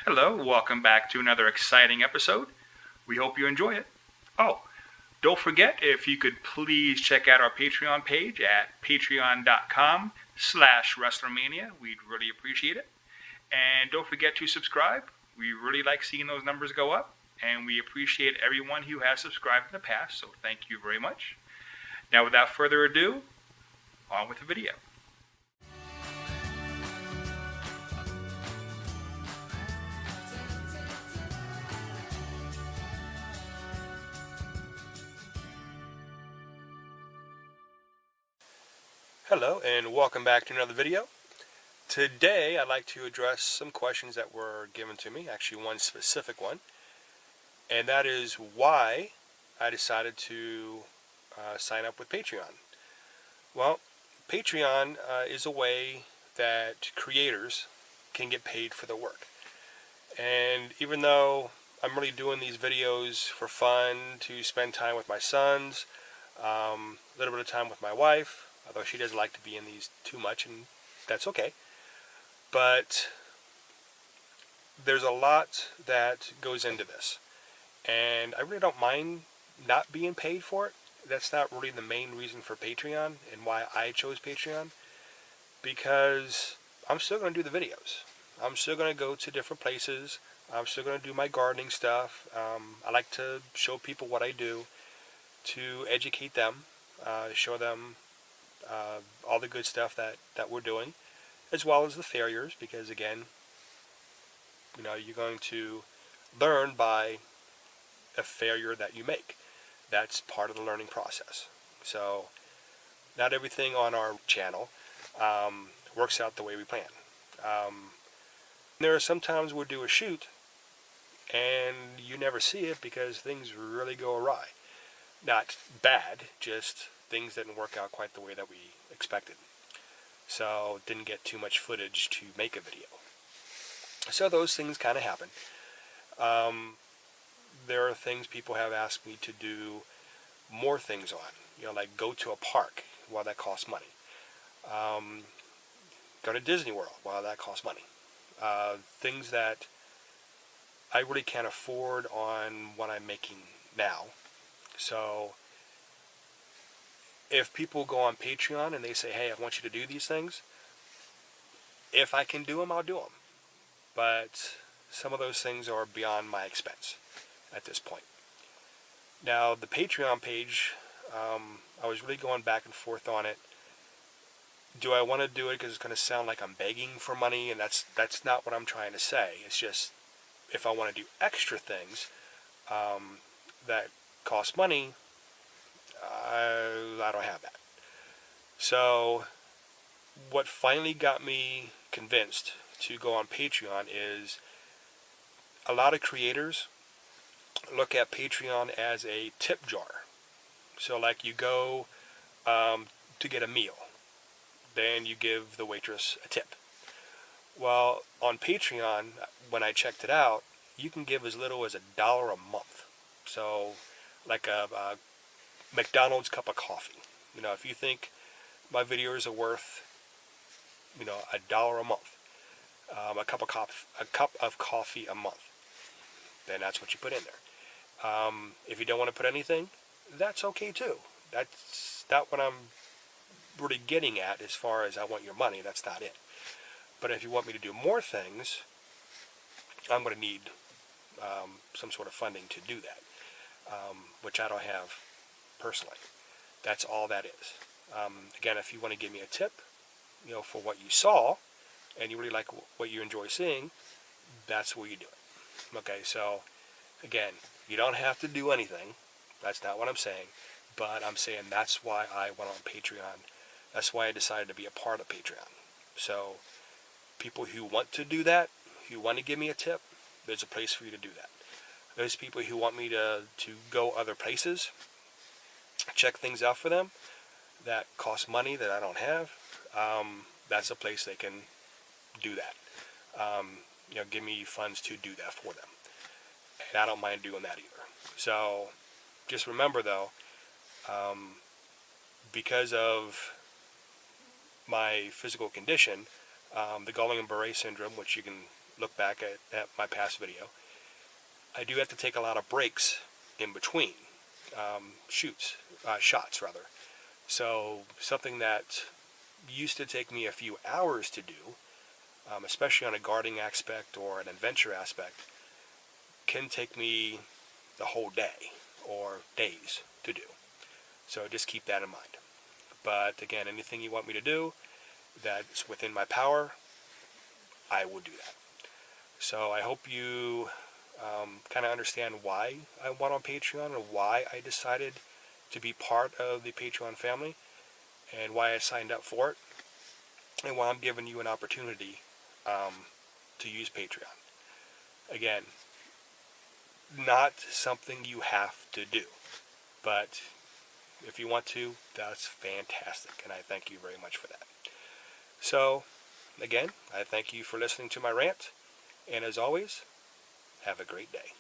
Hello, welcome back to another exciting episode. We hope you enjoy it. Oh, don't forget if you could please check out our Patreon page at patreon.com/ResslerMania. We'd really appreciate it. And don't forget to subscribe. We really like seeing those numbers go up, and we appreciate everyone who has subscribed in the past, so thank you very much. Now, without further ado, on with the video. Hello and welcome back to another video. Today I'd like to address some questions that were given to me, actually one specific one, and that is why I decided to sign up with Patreon. Well, Patreon is a way that creators can get paid for their work. And even though I'm really doing these videos for fun, to spend time with my sons, a little bit of time with my wife, although she doesn't like to be in these too much, and that's okay. But there's a lot that goes into this, and I really don't mind not being paid for it. That's not really the main reason for Patreon and why I chose Patreon, because I'm still going to do the videos. I'm still going to go to different places. I'm still going to do my gardening stuff. I like to show people what I do to educate them, show them all the good stuff that we're doing, as well as the failures, because again, you're going to learn by a failure that you make. That's part of the learning process. So not everything on our channel works out the way we plan. There are some times we'll do a shoot and you never see it because things really go awry. Not bad, just things didn't work out quite the way that we expected. So didn't get too much footage to make a video. So those things kind of happen. There are things people have asked me to do more things on. Like go to a park. Well, that costs money. Go to Disney World. Well, that costs money. Things that I really can't afford on what I'm making now. So if people go on Patreon and they say, hey, I want you to do these things, if I can do them, I'll do them. But some of those things are beyond my expense at this point. Now, the Patreon page, I was really going back and forth on it. Do I want to do it because it's going to sound like I'm begging for money? And that's not what I'm trying to say. It's just, if I want to do extra things that cost money, I don't have that. So what finally got me convinced to go on Patreon is a lot of creators look at Patreon as a tip jar. So like you go to get a meal, then you give the waitress a tip. Well, on Patreon, when I checked it out, you can give as little as $1 a month. So like a McDonald's cup of coffee. If you think my videos are worth, $1 a month, a cup of coffee a month, then that's what you put in there. If you don't want to put anything, that's okay too. That's not what I'm really getting at as far as I want your money. That's not it. But if you want me to do more things, I'm going to need some sort of funding to do that, which I don't have personally. That's all that is. Again, if you want to give me a tip, for what you saw, and you really like what you enjoy seeing, that's where you do it. Okay, so again, you don't have to do anything. That's not what I'm saying. But I'm saying that's why I went on Patreon. That's why I decided to be a part of Patreon. So people who want to do that, who want to give me a tip, there's a place for you to do that. Those people who want me to go other places, check things out for them, that cost money that I don't have, that's a place they can do that. Give me funds to do that for them. And I don't mind doing that either. So just remember though, because of my physical condition, the Guillain-Barré syndrome, which you can look back at my past video, I do have to take a lot of breaks in between shots rather. So something that used to take me a few hours to do, especially on a guarding aspect or an adventure aspect, can take me the whole day or days to do. So just keep that in mind. But again, anything you want me to do that's within my power, I will do that. So I hope you kind of understand why I went on Patreon and why I decided to be part of the Patreon family and why I signed up for it and why I'm giving you an opportunity to use Patreon. Again, not something you have to do, but if you want to, that's fantastic, and I thank you very much for that. So, again, I thank you for listening to my rant, and as always, have a great day.